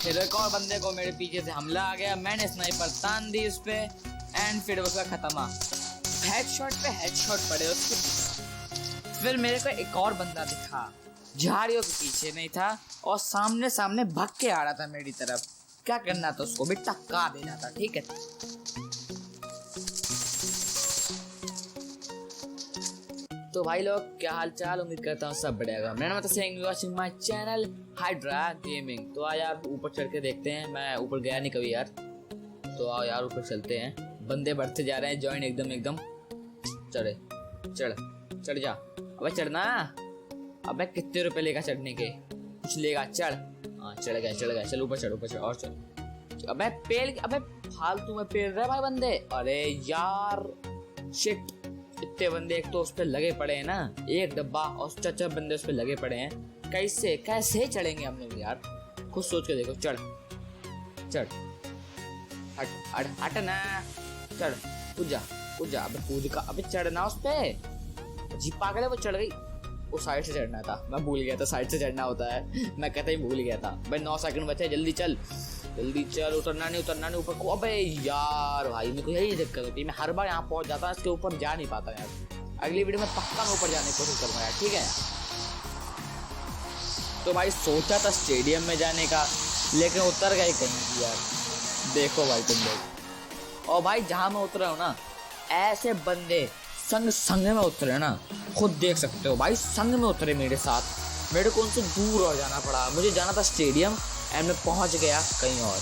फिर एक और बंदे को मेरे पीछे से हमला आ गया, मैंने स्नाइपर तान दी उस पे एंड फिर उसका खत्म। हेडशॉट पे हेडशॉट पड़े उसके। फिर मेरे को एक और बंदा दिखा, झाड़ियों के पीछे नहीं था और सामने सामने भाग के आ रहा था मेरी तरफ। क्या करना था उसको भी टक्का देना था, ठीक है। तो भाई लोग क्या हाल चाल, उम्मीद करता हूँ सब बढ़िया। मेरा नाम है watching my channel hydra gaming. तो आज यार ऊपर चढ़ के देखते हैं, मैं ऊपर गया नहीं कभी यार, तो आओ यार ऊपर चलते हैं। बंदे बढ़ते जा रहे हैं, जॉइन एकदम चढ़े चढ़ जा। अबे चढ़ना, अबे कितने रुपए लेगा चढ़ने के, कुछ लेगा, चढ़। हाँ चढ़ गया, चल ऊपर चढ़ और चल। अबे पेल, अबे फालतू में पेल रहे भाई बंदे। अरे यार शिट, इतने बंदे एक तो उस पे लगे पड़े हैं ना, एक डब्बा और 4 बंदे उस पे लगे पड़े हैं। कैसे चढ़ेंगे हम लोग यार, खुद सोच के देखो। चढ़ हट ना, चढ़ कूद जा। अबे कूद का, अबे चढ़ना उस पे। जी पागल है, वो चढ़ गई। वो साइड से चढ़ना था, मैं भूल गया था साइड से चढ़ना होता है, मैं कहता ही भूल गया था। भाई 9 सेकंड बचे, जल्दी चल। उतरना नहीं ऊपर को। अबे यार भाई मेरे को यही दिक्कत होती है, मैं हर बार यहाँ पहुंच जाता इसके ऊपर जा नहीं पाता यार। अगली वीडियो में पक्का मैं ऊपर जाने की कोशिश करूंगा यार, ठीक है। तो भाई सोचा था स्टेडियम में जाने का, लेकिन उतर गए कहीं यार। देखो भाई तुम लोग, और भाई जहाँ मैं उतरा हूँ ना, ऐसे बंदे संग में उतरे ना, खुद देख सकते हो भाई। संग में उतरे मेरे साथ, मेरे को उनसे दूर और जाना पड़ा। मुझे जाना था स्टेडियम एंड मैं पहुंच गया कहीं और।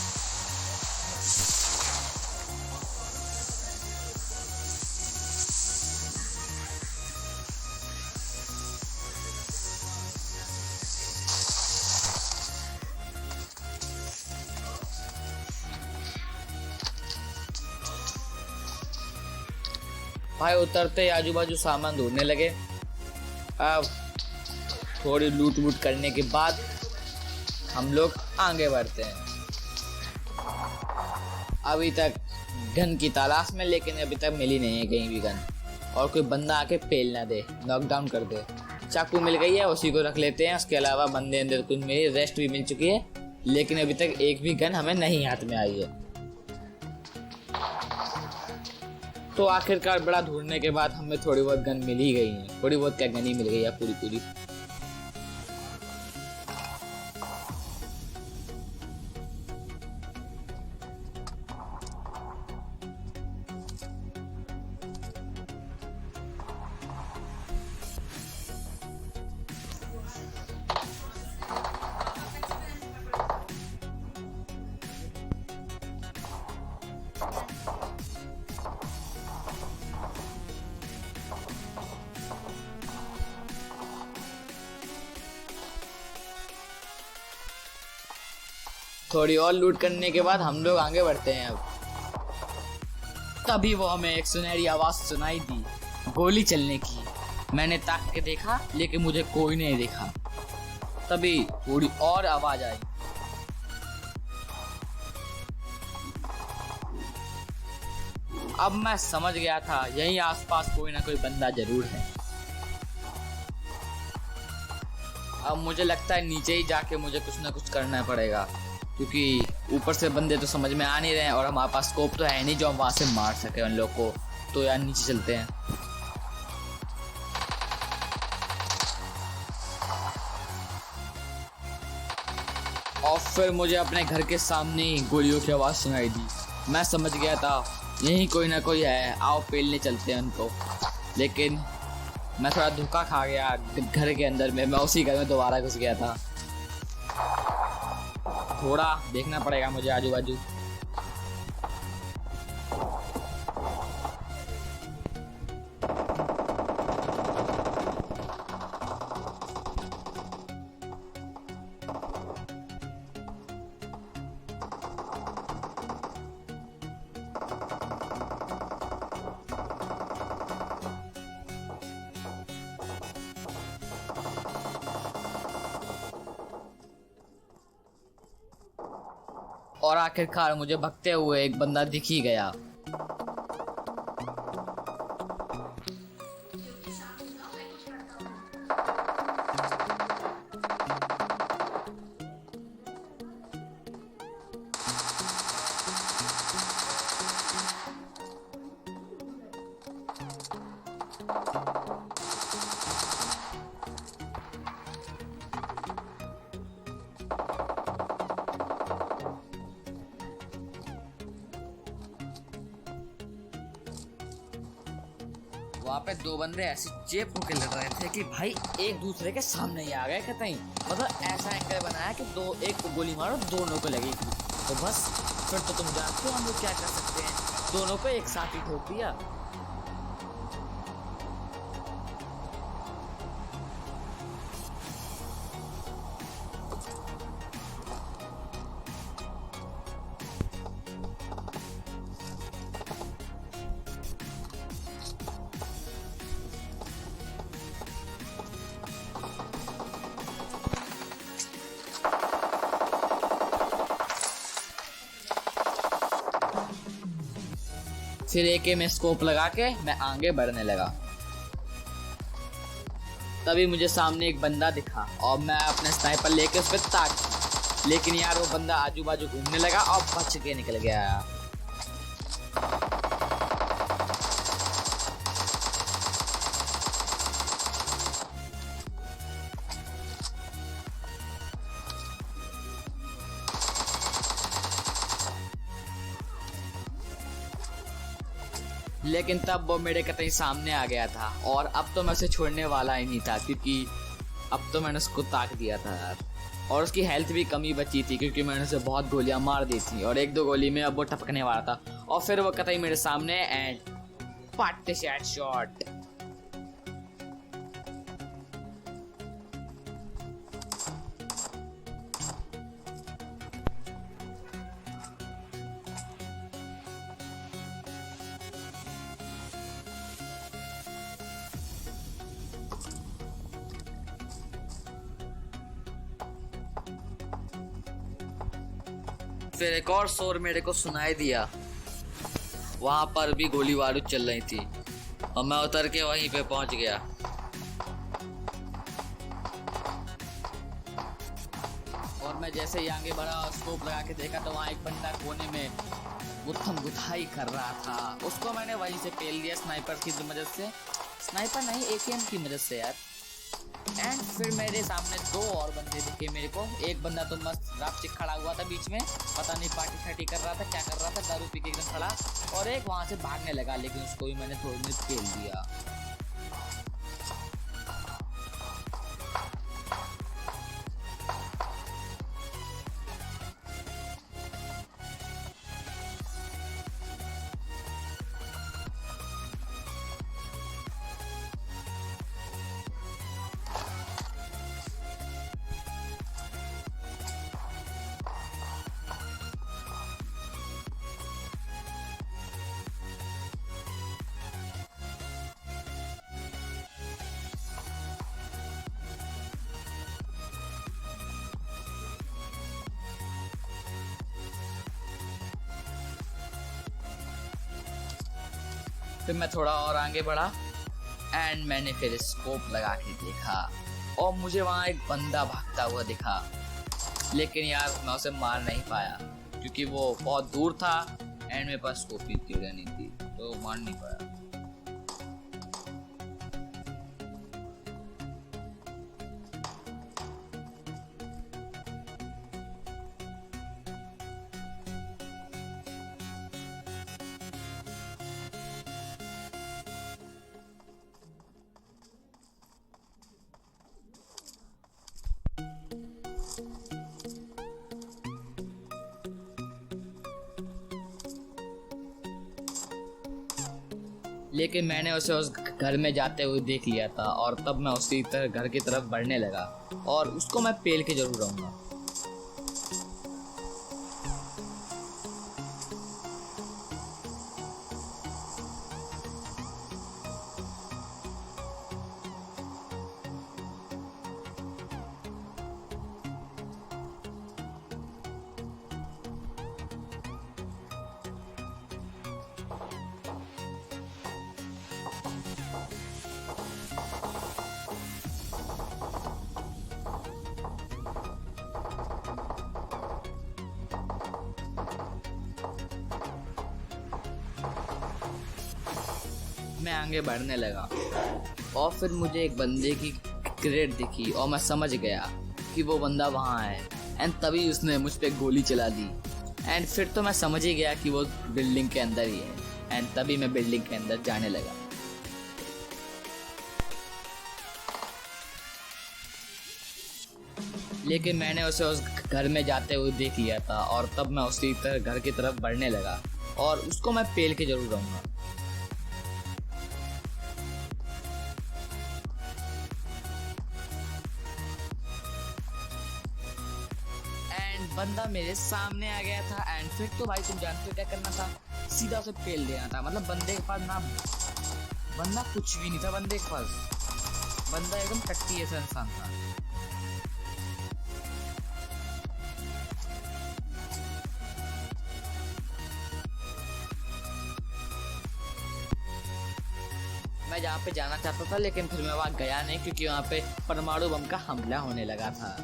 भाई उतरते आजू बाजू सामान ढूंढने लगे। अब थोड़ी लूट वूट करने के बाद हम लोग आगे बढ़ते हैं। अभी तक गन की तलाश में, लेकिन अभी तक मिली नहीं है कहीं भी गन, और कोई बंदा आके पेल ना दे, नॉकडाउन कर दे। चाकू मिल गई है, उसी को रख लेते हैं। उसके अलावा बंदे अंदर कुछ मिली, रेस्ट भी मिल चुकी है, लेकिन अभी तक एक भी गन हमें नहीं हाथ में आई है। तो आखिरकार बड़ा ढूंढने के बाद हमें थोड़ी बहुत गन मिल ही गई है। थोड़ी बहुत क्या, गन ही मिल गई है पूरी। थोड़ी और लूट करने के बाद हम लोग आगे बढ़ते हैं। अब तभी वो हमें एक सुनहरी आवाज सुनाई दी, गोली चलने की। मैंने ताक के देखा, लेकिन मुझे कोई नहीं देखा। तभी थोड़ी और आवाज आई। अब मैं समझ गया था यहीं आसपास कोई ना कोई बंदा जरूर है। अब मुझे लगता है नीचे ही जाके मुझे कुछ ना कुछ करना पड़ेगा, क्योंकि ऊपर से बंदे तो समझ में आ नहीं रहे हैं और हमारे पास स्कोप तो है नहीं जो हम वहां से मार सके उन लोग को। तो यार नीचे चलते हैं। और फिर मुझे अपने घर के सामने ही गोलियों की आवाज़ सुनाई दी। मैं समझ गया था यहीं कोई ना कोई है, आओ पेलने चलते हैं उनको। लेकिन मैं थोड़ा धोखा खा गया घर के अंदर में, मैं उसी घर में दोबारा घुस गया था। थोड़ा देखना पड़ेगा मुझे आजू बाजू। और आखिरकार मुझे भगते हुए एक बंदा दिख ही गया। वहाँ पे दो बंदे ऐसे चेप होके लड़ रहे थे कि भाई एक दूसरे के सामने ही आ गए कतई। मतलब ऐसा एंगल बनाया कि दो एक को गोली मारो दोनों को लगेगी। तो बस फिर तो तुम जानते हो हम लोग क्या कर सकते हैं, दोनों को एक साथ ही ठोक दिया। फिर एक में स्कोप लगा के मैं आगे बढ़ने लगा। तभी मुझे सामने एक बंदा दिखा और मैं अपने स्नाइपर लेके उस पर ताक दी। लेकिन यार वो बंदा आजू बाजू घूमने लगा और बच के निकल गया। लेकिन तब वो मेरे कतई सामने आ गया था और अब तो मैं उसे छोड़ने वाला ही नहीं था, क्योंकि अब तो मैंने उसको ताक दिया था यार। और उसकी हेल्थ भी कमी बची थी क्योंकि मैंने उसे बहुत गोलियां मार दी थी और एक दो गोली में अब वो टपकने वाला था और फिर वो कतई मेरे सामने एंड पट शॉट। फिर एक और शोर मेरे को सुनाई दिया। वहां पर भी गोली बारूद चल रही थी और मैं उतर के वहीं पे पहुंच गया। और मैं जैसे ही आगे बढ़ा स्कोप लगा के देखा तो वहां एक बंदा कोने में गुत्थम गुथाई कर रहा था। उसको मैंने वहीं से पेल दिया स्नाइपर की मदद से, स्नाइपर नहीं एकेएम की मदद से यार। एंड फिर मेरे सामने दो और बंदे दिखे मेरे को। एक बंदा तो मस्त रापचिक खड़ा हुआ था बीच में, पता नहीं पार्टी शार्टी कर रहा था क्या कर रहा था, दारू पी के एकदम खड़ा। और एक वहां से भागने लगा, लेकिन उसको भी मैंने थोड़ी देर खेल दिया। फिर मैं थोड़ा और आगे बढ़ा एंड मैंने फिर स्कोप लगा के देखा और मुझे वहाँ एक बंदा भागता हुआ दिखा। लेकिन यार मैं उसे मार नहीं पाया क्योंकि वो बहुत दूर था एंड मेरे पास स्कोप की जगह नहीं थी, तो मार नहीं पाया। लेकिन मैंने उसे उस घर में जाते हुए देख लिया था और तब मैं उसी तरह घर की तरफ बढ़ने लगा और उसको मैं पेल के जरूर रहूंगा। मैं आगे बढ़ने लगा और फिर मुझे एक बंदे की क्रेट दिखी और मैं समझ गया कि वो बंदा वहाँ है एंड तभी उसने मुझ पे गोली चला दी एंड फिर तो मैं समझ ही गया कि वो बिल्डिंग के अंदर ही है एंड तभी मैं बिल्डिंग के अंदर जाने लगा। लेकिन मैंने उसे उस घर में जाते हुए देख लिया था और तब मैं उसी तरह घर की तरफ बढ़ने लगा और उसको मैं पेल के जरूर रहूंगा। एंड बंदा मेरे सामने आ गया था एंड फिर तो भाई तुम जानते हो क्या करना था, सीधा उसे पेल देना था। मतलब बंदे के पास ना बंदा कुछ भी नहीं था, बंदे के पास बंदा एकदम टट्टी ऐसा इंसान था। मैं जहाँ पे जाना चाहता था लेकिन फिर मैं वहाँ गया नहीं क्योंकि वहाँ पे परमाणु बम का हमला होने लगा था।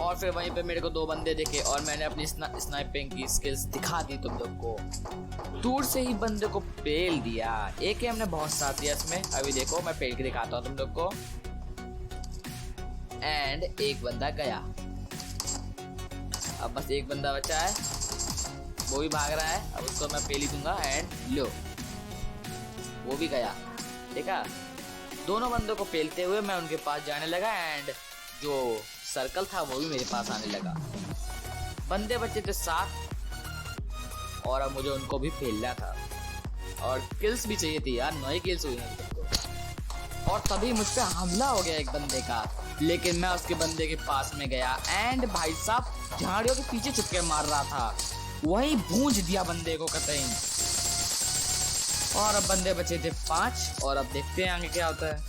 और फिर वहीं पे मेरे को दो बंदे दिखे और मैंने अपनी स्नाइपिंग की स्किल्स दिखा दी तुम लोग को। दूर से ही बंदे को पेल दिया। एक हमने बहुत साथ दिया इसमें। अभी देखो मैं पेल के दिखाता हूँ तुम लोग को। एंड एक बंदा गया। अब बस एक बंदा बचा है, वो भी भाग रहा है। अब उसको मैं पेल ही दूंगा एंड लो वो भी गया। देखा, दोनों बंदों को पेलते हुए मैं उनके पास जाने लगा एंड जो सर्कल था वो भी मेरे पास आने लगा। बंदे बचे थे 7 और अब मुझे उनको भी पेलना था और किल्स भी चाहिए थी यार। 9 किल्स हुई हैं तो। और तभी मुझ पे हमला हो गया एक बंदे का, लेकिन मैं उसके बंदे के पास में गया एंड भाई साहब झाड़ियों के पीछे छुपके मार रहा था, वही भूंज दिया बंदे को कतई। और अब बंदे बचे थे 5 और अब देखते हैं आगे क्या होता है।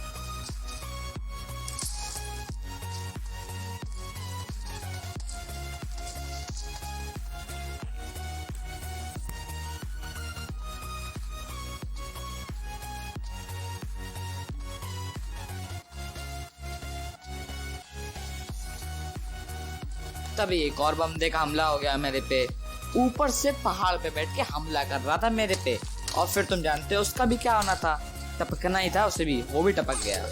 तभी एक और बंदे का हमला हो गया मेरे पे। ऊपर से पहाड़ पे बैठ के हमला कर रहा था मेरे पे। और फिर तुम जानते हो उसका भी क्या होना था, टपकना ही था उसे भी, वो भी टपक गया।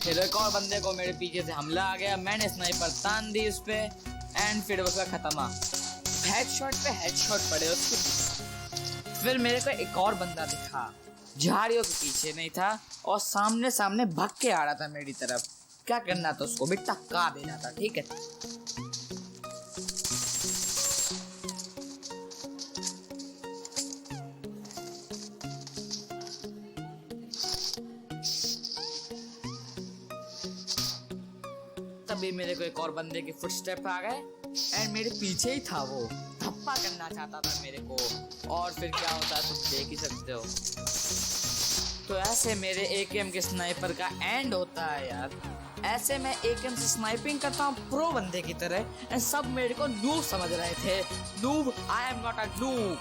फिर एक और बंदे को मेरे पीछे से हमला आ गया। मैंने स्नाइपर तान दी उस पे एंड फिर उसका खत्म। हेडशॉट पे हेडशॉट पड़े उसके। फिर मेरे को एक और बंदा दिखा, झाड़ियों के पीछे नहीं था और सामने सामने भाग के आ रहा था मेरी तरफ। क्या करना था, उसको भी टक्का देना था। ठीक है, तभी मेरे को एक और बंदे के फुटस्टेप आ गए एंड मेरे पीछे ही था वो। धप्पा करना चाहता था मेरे को और फिर क्या होता है तुम देख ही सकते हो। तो ऐसे मेरे एकेएम के स्नाइपर का एंड होता है यार। ऐसे मैं एकेएम से स्नाइपिंग करता हूँ प्रो बंदे की तरह एंड सब मेरे को नूब समझ रहे थे। Noob, I am not a noob.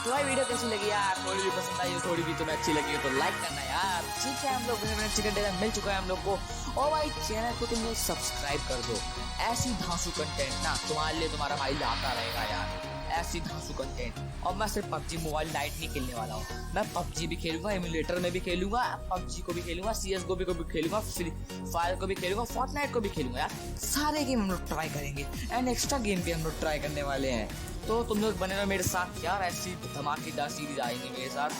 तो भाई वीडियो कैसी लगी यार? थोड़ी भी पसंद आई हो, थोड़ी भी तुम्हें अच्छी लगी हो तो लाइक करना यार। ठीक है, हम लोग चिकन डिनर मिल चुका है हम लोग को। और भाई चैनल को तुम लोग सब्सक्राइब कर दो। ऐसी धांसू कंटेंट ना तुम्हारे लिए तुम्हारा भाई लाता रहेगा यार, ऐसी धांसू कंटेंट। और मैं सिर्फ पबजी मोबाइल नाइट नहीं खेलने वाला हूँ, मैं पबजी भी खेलूंगा, एमुलेटर में भी खेलूंगा, पबजी को भी खेलूंगा, CS:GO को भी खेलूंगा, फ्री फायर को भी खेलूंगा, फोर्टनाइट को भी खेलूंगा यार। सारे गेम हम लोग ट्राई करेंगे एंड एक्स्ट्रा गेम भी हम लोग ट्राई करने वाले हैं। तो तुम लोग बने रहो मेरे साथ यार, ऐसी धमाकेदार सीरीज आएंगी मेरे साथ।